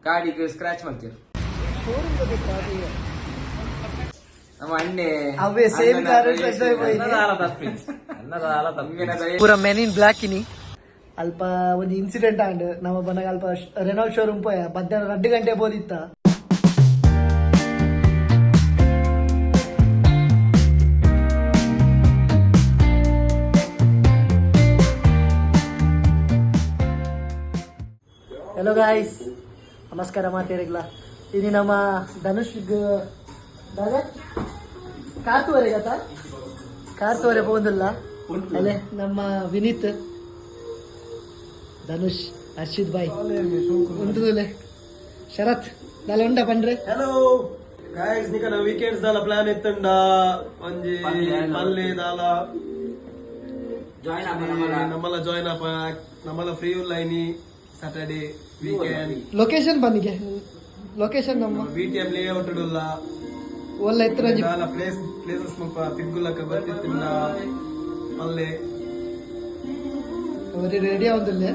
ಗಾಡಿಗೆ ಸ್ಕ್ರಾಚ್ ಮಾಡ್ತೀರಿ ನಮ್ಮ ಅಣ್ಣೆ ಅವೇ ಸೇಮ್ ಕಾರ್ ಪೂರ ಮೆನ್ ಇನ್ ಬ್ಲಾಕ್ ಇನಿ ಅಲ್ಪ ಒಂದು ಇನ್ಸಿಡೆಂಟ್ ಆಂಡ್ ನಮ್ಮ ಬನ್ನಾಗ ಅಲ್ಪ ರೆನಾಲ್ಡ್ ಶೋರೂಮ್ ಪೋಯ ಮಧ್ಯಾಹ್ನ 2 ಗಂಟೆ ಬೋದಿತ್ತ ಹಲೋ ಗಾಯ್ಸ್ ನಮಸ್ಕಾರ ಮಾತೇರಿಗ್ಲ ini nama ಧನುಷ್ ಕಾರ್ತುವರೆ ಗತ ಕಾರ್ತುವರೆ ಹೋಗುದಿಲ್ಲ ಅಲ್ಲೇ ನಮ್ಮ ವಿನೀತ್ ಧನುಷ್ ಹರ್ಷಿತ್ ಬಾಯ್ ಉಂಟುದಲೆ ಶರತ್ ದಾಲ ಉಂಡ ಪಂಡ್ರೆ ಹಲೋ ಗಾಯ್ಸ್ ನಿಕನ ವೀಕೆಂಡ್ಸ್ ದಾಲ ಪ್ಲಾನ್ ಎತ್ತಂಡ ಒಂಜಿ ಪಲ್ಲೆ ದಾಲ ನಮ್ಮಲ ಜಾಯಿನ್ ಅಪ್ಪ ನಮ್ಮಲ ಫ್ರೀ ಉಲ್ಲೈನಿ ಸಾಟರ್ಡೆ ವೀಕೆಂಡ್ ಲೊಕೇಶನ್ ಬಂದಿಗೆ ಲೊಕೇಶನ್ ನಮ್ಮ ಬಿಟಿಎಂ ಲೇಔಟ್ ಉಲ್ಲ ಒಳ್ಳೆ ಎತ್ತರ ದಾಲ ಪ್ಲೇಸಸ್ ಮುಪ್ಪ ತಿರ್ಗುಲಕ ಬರ್ತಿತ್ತಿನ ಪಲ್ಲೆ ಅವರಿ ರೆಡಿ ಆಗುದಿಲ್ಲ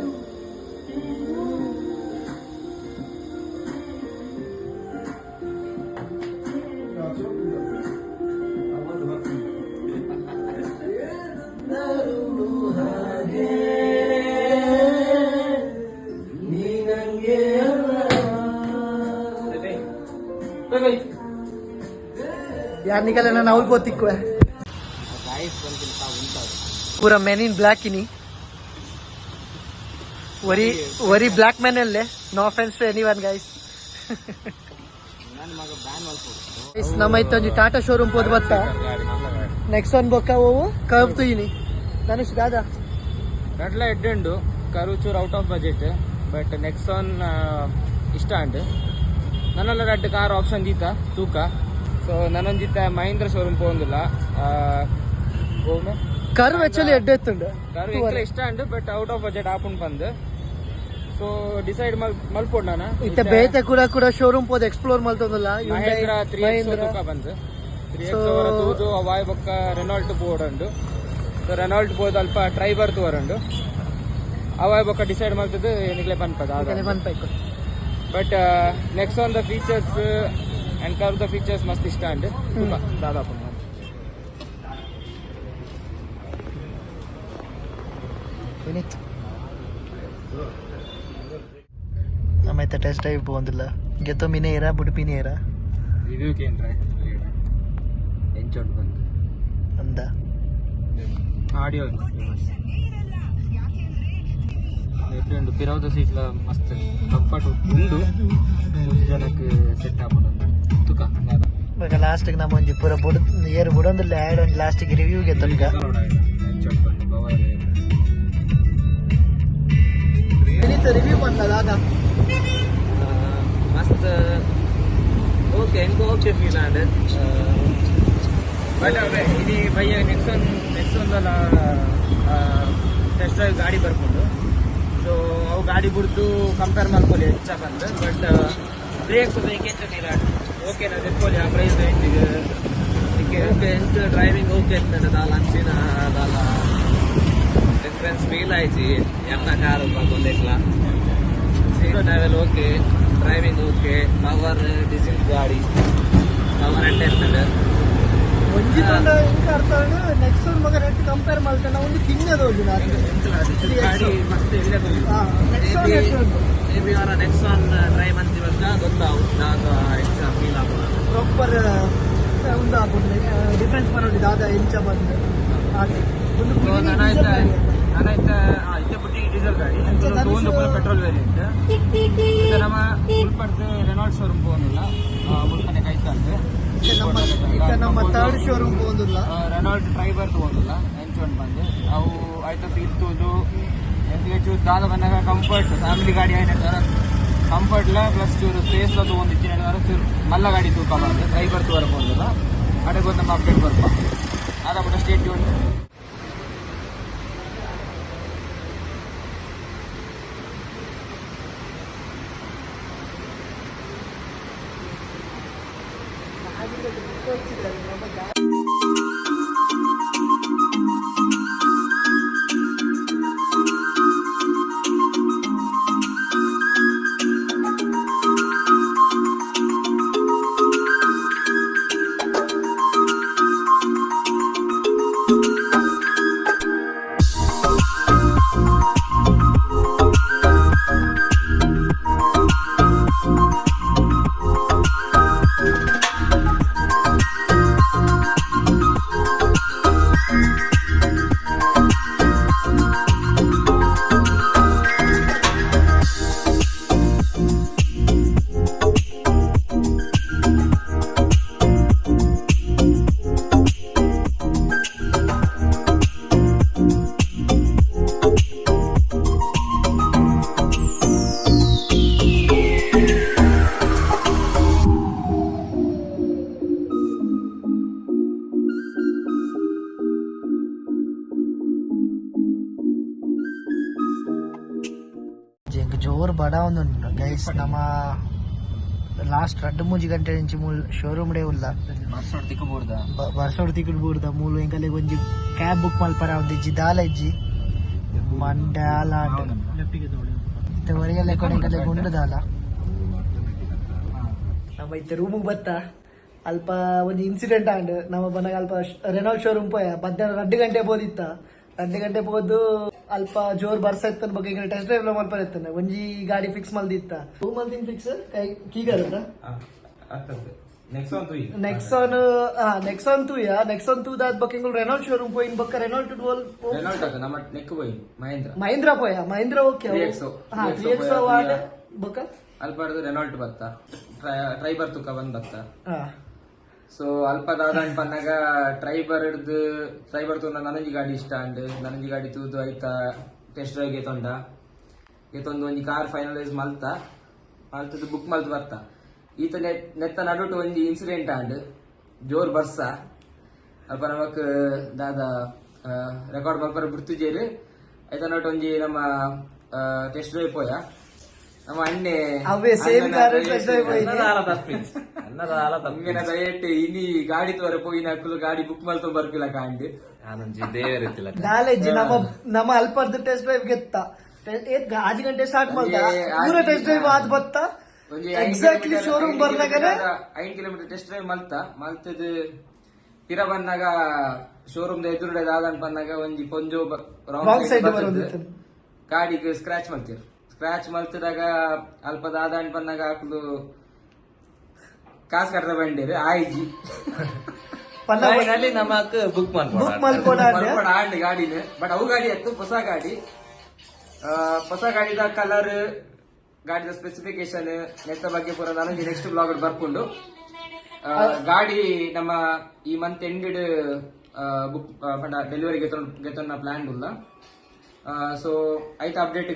यार निकले ना नाउल बहुत तिक्को है पूरा मैन इन ब्लैक इनी वरी ब्लैक मैन अल्ले no offence to anyone guys ನಮ್ಮ ಇತ್ತೊಂದು ಟಾಟಾ ಶೋರೂಮ್ ಹೋದ್ ಬತ್ತಾ ನೆಕ್ಸ್ಟ್ ಒನ್ ಬೊಕ್ಕ ಹೋವು ಕರ್ವ್ ತು ಇನಿ ಧನುಷ್ ದಾದಾ ಕಡ್ಲ ಎಡ್ಡೆಂಡು ಕರು ಚೂರು out of budget but next one ಇಷ್ಟ ಅಂಡ್ ನನ್ನೆಲ್ಲ 2 ಕಾರ್ ಆಪ್ಷನ್ ದೀತ ತೂಕ ಸೊ ನನ್ನೊಂದಿತ್ತ ಮಹೀಂದ್ರ ಶೋರೂಮ್ ಹೋಗುದಿಲ್ಲ ಕರ್ವ್ ಆಕ್ಚುಲಿ ಎಡ್ಡೆ ಎತ್ತುಂಡು ಕರು ಇಷ್ಟ and but out of budget ಆಪುಂಡು ಬಂದು ಸೊ ಡಿಸೈಡ್ ಮಲ್ಪೊಂಡು ನಾನು ಇತ್ತ ಬೇತೆ ಕೂಡ ಶೋರೂಮ್ ಹೋದ್ ಎಕ್ಸ್ಪ್ಲೋರ್ ಮಲ್ತೊಂದುಲ್ಲ ಮಹೇಂದ್ರ 3X ತೂಕ ಬಂದು 3X ಅವರ ತೂದು ಅವಾಯ್ ಬೊಕ್ಕ Renault board so Renault board ಅಲ್ಪ ಟ್ರೈಬರ್ ತೋರಂಡು ಅವಾಯ್ ಬೊಕ್ಕ ಡಿಸೈಡ್ ಮಾಡ್ತದ್ದು ನಿಗ್ಲೆ ಪನ್ಪೈಕು but next on the features and car the features ಮಸ್ತ್ ಇಷ್ಟ ಅಂಡ್ ತುಂಬಾ ದಾದಾಪು ವಿನೀತ್ ನಮ್ಮೈತೆ ಟೆಸ್ಟ್ ಡ್ರೈವ್ പോകുന്നിಲ್ಲ ಗೆತ್ತೋ ಮಿನೇರ ಬುಡುಪಿನೇರ ರಿವ್ಯೂ ಕೇಂದ್ರ ಎಂಚೋಟ್ ಬಂದು ಅಂದ ಆಡಿಯೋ ಎಡ್ಡು ಪಿರವದ ಸೀಟ್ಲ ಮಸ್ತ್ ಕಂಫರ್ಟ್ ಉಂಡು 3 ಜನಕ್ಕೆ ಸೆಟ್ ಆಪುಂಡು ತುಕ ಇವಾಗ ಲಾಸ್ಟಿಗೆ ನಮ್ಮ ಒಂಜಿ ಪೂರ ಬುಡ ಏರು ಬುಡೊಂದಿಲ್ಲ ಆ್ಯಡ್ ಒಂದು ಲಾಸ್ಟಿಗೆ ರಿವ್ಯೂಗೆ ತನಕ ಎಂಚೋಟ್ ಬಂದು ಬವರ್ ವಿನೀತ್ ರಿವ್ಯೂ ಬಂದ ದಾದಾ मस्त ओके इनको ओके फील आंड बट इदी भैया नेक्स्ट ಒಂದಲ್ಲ ಟೆಸ್ಟ್ ಡ್ರೈವ್ ಗಾಡಿ ಬರ್ಕೊಂಡು ಸೊ ಅವು ಗಾಡಿ ಬಿಡ್ದು ಕಂಪೇರ್ ಮಾಡ್ಕೊಳ್ಳಿ ಹೆಚ್ಚ ಬಂದು ಬಟ್ ಬ್ರೇಕ್ಸ್ ಬೇಕೆಂತ ಫೀಲ್ ಆಡ್ ಓಕೆ ನಾವು ತೆಕ್ಕೊಳ್ಳಿ ಆ ಪ್ರೈಸ್ ರೇಂಜಿಗೆ ಓಕೆ ಎಂತ ಡ್ರೈವಿಂಗ್ ಓಕೆ ಅಂತ ದಾಲ ಅಂಚಿನ ದಾಲ ಡಿಫ್ರೆನ್ಸ್ ಫೀಲ್ ಆಯ್ತು ಎನ್ನ ಕಾರು ಬಂದಿಲ್ಲ zero travel okay driving okay power diesel ಗಾಡಿ ಪವರ್ ಅಂಡ್ ಇರ್ತದೆ ಒಂಜಿ ತಂಡ ಹೆಂಗೆ ಅರ್ಥ ನೆಕ್ಸ್ಟ್ ಒಂದು ಮಗ ರೇಟ್ ಕಂಪೇರ್ ಮಾಡ್ತಾನೆ ಒಂದು ತಿನ್ನೋದು ಹೋಗಿ ಗಾಡಿ ಮಸ್ತ್ ಮೇಬಿ ಅವರ ನೆಕ್ಸ್ಟ್ ಒನ್ ಡ್ರೈವ್ ಅಂತಿವಾಗ ಗೊತ್ತಾವು ನಾನು ಹೆಚ್ಚು ಫೀಲ್ ಆಗೋದು ಪ್ರಾಪರ್ ಒಂದು ಹಾಕೊಂಡು ಡಿಫ್ರೆನ್ಸ್ ಮಾಡೋದು ದಾದಾ ಇಂಚ ಬಂದು ಹಾಗೆ ಒಂದು ಇತ್ತೆ ಬಿಟ್ಟು ಡೀಸೆಲ್ ಗಾಡಿ ಒಂದು ಪೆಟ್ರೋಲ್ ವೇರಿಯಂಟ್ ಇದು ನಮ್ಮ ಉಳ್ಪಡ್ದು ರೆನಾಲ್ಡ್ ಶೋರೂಮ್ ಹೋಗೋದಿಲ್ಲ ಮುಲ್ಕನೆ ಕೈತಂದು ನಮ್ಮ ಥರ್ಡ್ ಶೋರೂಮ್ ಹೋಗೋದಿಲ್ಲ ರೆನಾಲ್ಡ್ ಟ್ರೈಬರ್ ಹೋಗೋದಿಲ್ಲ ಎಂಚೊಂಡು ಬಂದು ಅವು ಆಯ್ತು ಇರ್ತುದು ಎಂತಿಗೆ ಚೂರು ದಾದ ಬಂದಾಗ ಕಂಫರ್ಟ್ ಫ್ಯಾಮಿಲಿ ಗಾಡಿ ಆಯ್ತು ಕಂಫರ್ಟ್ಲ ಪ್ಲಸ್ ಚೂರು ಸ್ಪೇಸ್ ತೊಗೊಂಡಿದ್ದೀನಿ ಚೂರು ಮಲ್ಲ ಗಾಡಿ ತೂಕ ಬಂದು ಟ್ರೈಬರ್ ತೋರಕ್ಕೆ ಹೋಗೋದಿಲ್ಲ ಅದೇ ಬಂದು ನಮ್ಮ ಅಪ್ಡೇಟ್ ಬರ್ಪ ಅದಾಗ್ಬಿಟ್ಟು ಸ್ಟೇಟ್ ಪಡ ಒಂದು ಗೈಸ್ ನಮ್ಮ ಲಾಸ್ಟ್ 2-3 ಗಂಟೆ నుంచి ಶೋರೂಮ್ ಡೇ ಉಲ್ಲ ಬರ್ಸೋಡ್ ತಿಕ್ಕುಡ್ ಬೂರ್ದ ಮೂಲು ಎಂಕಲೆ ಒಂಜಿ ಕ್ಯಾಬ್ ಬುಕ್ ಮಲ್ಪರ ಒಂದಿಜ್ಜಿ ದಾಲ ಇಜ್ಜಿ ಮಂಡ್ಯ ಆಲಾಟ್ ಇತ್ತವರೆಗೆಲ್ಲ ಎಂಕಲೆ ಗುಂಡು ದಾಲ ನಮ್ಮ ಇತ್ತೆ ರೂಮಿಗೆ ಬತ್ತ ಅಲ್ಪ ಒಂದು ಇನ್ಸಿಡೆಂಟ್ ಆಂಡ್ ನಮ್ಮ ಬನ್ನಾಗ ಅಲ್ಪ ರೆನಾಲ್ಡ್ ಶೋರೂಮ್ ಪೋಯ ಮಧ್ಯಾಹ್ನ 2 ಗಂಟೆ ಬೋದಿತ್ತ 2 ಗಂಟೆ ಬೋದು ಅಲ್ಪ ಜೋರ್ ಬರ್ಸ ಇತ್ತನ ಬಗ್ಗೆ ಈಗ ಟೆಸ್ಟ್ ಡ್ರೈವ್ ಮಲ್ಪರ ಇತ್ತಾನೆ ಒಂಜಿ ಗಾಡಿ ಫಿಕ್ಸ್ ಮಲ್ದಿತ್ತ ಮಲ್ದಿನ್ ಫಿಕ್ಸ್ ಕೀಗಾರದ ನೆಕ್ಸಾನ್ ತೂಯ ದಾದ್ ಬೊಕ್ಕ ರೆನಾಲ್ಡ್ ಶೋರೂಮ್ ಪೋಯಿನ್ ಬೊಕ್ಕ ರೆನಾಲ್ಡ್ ಮಹೇಂದ್ರ ಪೋಯ ಮಹೇಂದ್ರ ಓಕೆ ಬೊಕ್ಕ ಅಲ್ಪರ್ದು ರೆನಾಲ್ಟ್ ಬತ್ತ ಟ್ರೈಬರ್ ತುಕ ಬಂದ್ ಬತ್ತ ಸೊ ಅಲ್ಪದಾದ ಪನ್ನಾಗ ಟ್ರೈಬರ್ ತೂನ ನನಂಜಿ ಗಾಡಿ ಇಷ್ಟ ಅಂಡ್ ನನಂಜಿ ಗಾಡಿ ತೂದು ಐತ ಟೆಸ್ಟ್ ಡ್ರೈವ್ ಗೆತೊಂದು ಒಂಜಿ ಕಾರ್ ಫೈನಲೈಸ್ ಮಲ್ತದ್ದು ಬುಕ್ ಮಲ್ತ್ ಬರ್ತ ಈತ ನೆತ್ತ ನಡುಟು ಒಂಜಿ ಇನ್ಸಿಡೆಂಟ್ ಅಂಡ್ ಜೋರ್ ಬರ್ಸ ಅಲ್ಪ ನಮಕ್ ದಾದ ರೆಕಾರ್ಡ್ ಮಲ್ಪರ ಬಿಡ್ತಿಜೇರು ಐತ ನಡುಟು ಒಂಜಿ ನಮ್ಮ ಟೆಸ್ಟ್ ಡ್ರೈವ್ ಪೋಯ ನಮ್ಮ ಅಣ್ಣೆ ಅವೇ ಸೇಮ್ ಕಾರ್ ಟೆಸ್ಟ್ ಡ್ರೈವ್ ನಮ್ಗೆನ ದಯಟ್ಟು ಇನಿ ಗಾಡಿ ತೋರ ಪೋಯಿನ ಹಾಕಲು ಗಾಡಿ ಬುಕ್ ಮಲ್ತೊಂಡ್ ಬರ್ಕಿಲ್ಲ ಕಾಂಡ್ ನಾಲೆಜ್ಜಿ ನಮ್ಮ ಅಲ್ಪರ್ದು ಟೆಸ್ಟ್ ಡ್ರೈವ್ ಗೆತ್ತ 5 ಗಂಟೆ ಸ್ಟಾರ್ಟ್ ಮಾಡ್ದ ಪೂರ ಟೆಸ್ಟ್ ಡ್ರೈವ್ ಆದ್ ಬತ್ತ ಎಕ್ಸಾಕ್ಟ್ಲಿ ಶೋರೂಮ್ ಬರ್ನಾಗನೆ 5 ಕಿಲೋಮೀಟರ್ ಟೆಸ್ಟ್ ಡ್ರೈವ್ ಮಲ್ತದ್ ಪಿರ ಬಂದಾಗ ಶೋರೂಮ್ ದ ಎದುರುಡೆ ದಾದನ್ ಬಂದಾಗ ಒಂಜಿ ಕೊಂಜೋ ರಾಂಗ್ ಸೈಡ್ ಬರೋದಿತ್ತು ಗಾಡಿಗೆ ಸ್ಕ್ರಾಚ್ ಮಲ್ತಿದಾಗ ಅಲ್ಪ ದಾದನ್ ಬಂದಾಗ ಹಾಕಲು ಕಾಸ್ ಕಟ್ಟದ ಬಂದಿರು ಆಯ್ಜಿ ನಮಕ್ ಬುಕ್ ಮಲ್ಪೋಡ ಆಂಡ್ ಗಾಡಿನ ಬಟ್ ಅವು ಗಾಡಿ ಎತ್ತು ಹೊಸ ಗಾಡಿದ ಕಲರ್ ಗಾಡಿದ ಸ್ಪೆಸಿಫಿಕೇಶನ್ ನೆತ್ತ ಬಗ್ಗೆ ಪೂರ ನನಗೆ ನೆಕ್ಸ್ಟ್ ಬ್ಲಾಗ್ ಬರ್ಕೊಂಡು ಗಾಡಿ ನಮ್ಮ ಈ ಮಂತ್ ಎಂಡ್ ಬುಕ್ ಡೆಲಿವರಿ ಗೆತೊನ್ನ ಪ್ಲಾನ್ ಉಲ್ಲ ಸೊ ಐತ update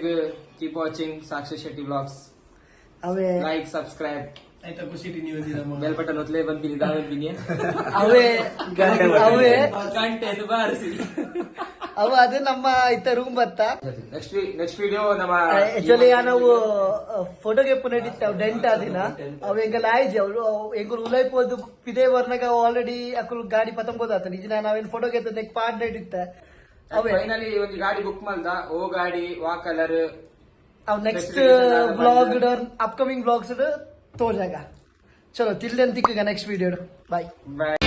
keep watching Sakshi Shetty blogs ಅವೇ ಲೈಕ್ ಸಬ್ಸ್ಕ್ರೈಬ್ ಆಯ್ತಾ ಖುಷಿ ನೀವು ಬೆಲ್ ಬಟನ್ ಒತ್ತಲೇ ಬಂತೀನಿ ದಾವಲ್ಪಿನಿ ಅವೇ ಗಂಟೆ ಬಾರಿಸಿ ಅವ ಅದು ನಮ್ಮ ಇತ್ತ ರೂಮ್ ಬತ್ತ ನೆಕ್ಸ್ಟ್ ವಿಡಿಯೋ ನಮ್ಮ ಆಕ್ಚುಲಿ ನಾವು ಫೋಟೋಗೆ ಪುನಡಿತ್ತ ಡೆಂಟ್ ಆದಿನ ಅವ ಎಂಗಲ್ ಆಯ್ಜಿ ಅವ್ರು ಎಂಗುಲ್ ಉಲೈಪೋದು ಪಿದೇ ಬರ್ನಾಗ ಆಲ್ರೆಡಿ ಅಕುಲ್ ಗಾಡಿ ಪತಂಬೋದ ಆತ ನಿಜ ನಾವೇನ್ ಫೋಟೋಗೆ ನೆಕ್ ಪಾಡ್ ನಡಿತ್ತ ಅವೇ ಫೈನಲಿ ಒಂದು ಗಾಡಿ ಬುಕ್ ಮಾಡ್ದ ಓ ಗಾಡಿ ವಾ ಕಲರ್ ಅವ್ ನೆಕ್ಸ್ಟ್ ಬ್ಲಾಗ್ ಅಪ್ಕಮಿಂಗ್ ಬ್ಲಾಗ್ಸ್ ತೋರ್ಸಾಗ ಚಲೋ ತಿಲ್ಲೆಂತಿಕ್ಕ ನೆಕ್ಸ್ಟ್ ವಿಡಿಯೋ ಬಾಯ್ ಬಾಯ್